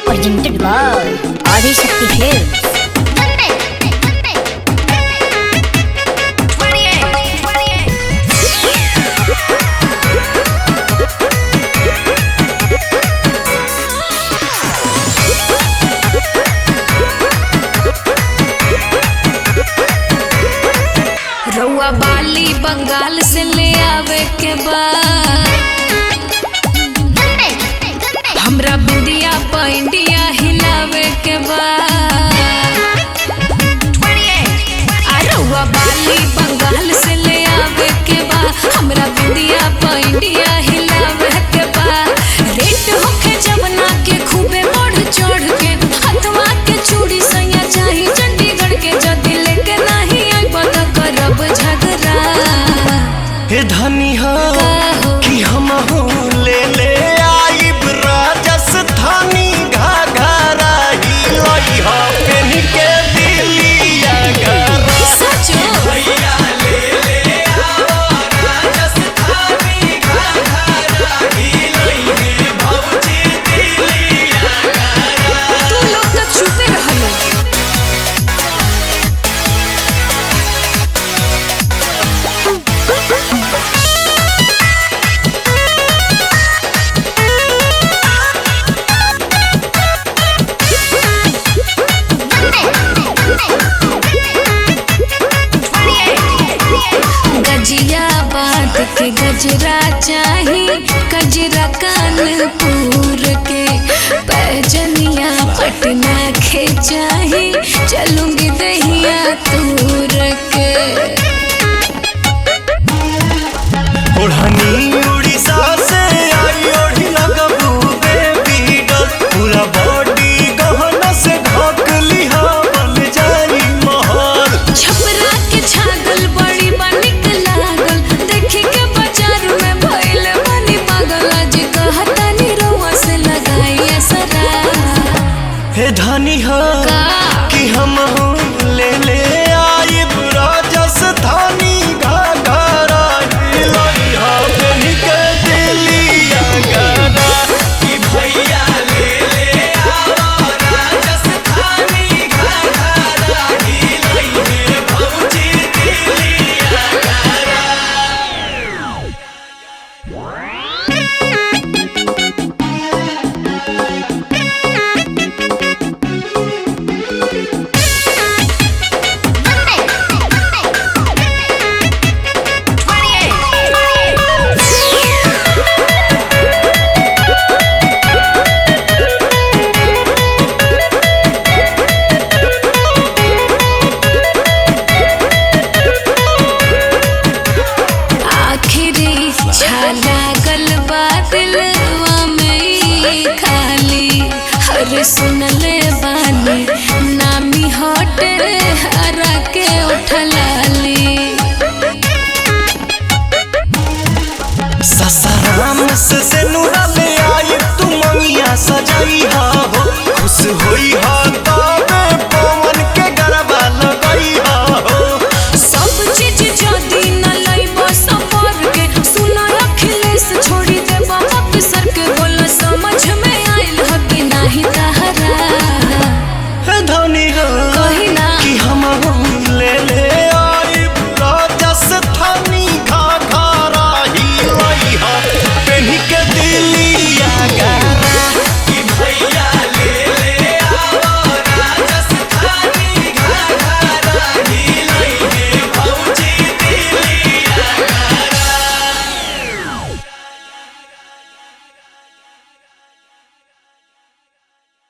Presented by Adi Shakti Films. रउआ बाली बंगाल से ले आवे के बाद, हमरा बिंदिया इंडिया हिलावे के बाद। रउआ बाली बंगाल से ले आवे के बाद, हमरा बिंदिया इंडिया हिलावे के बाद। रेट होके जवना के खूबे बढ़ चढ़ के, हथवा के चूड़ी सैया चाही चंडीगढ़ के। जदी लेके नहीं आई बता करब झगड़ा। हे धनी हो कि हम ले ले आइब राजस्थानी घाघरा हिलई हो पेन के दिलिया घरा। सचो भैया ले ले आओ राजस्थानी घाघरा हिलई हे भौजी दिलिया घरा। तू लोग तो छुपे रहलो। गजियाबाद के गजरा चाही, गजरा कानपुर के। पैजनिया पटना के चाही, चलूंगी दहिया तूर के।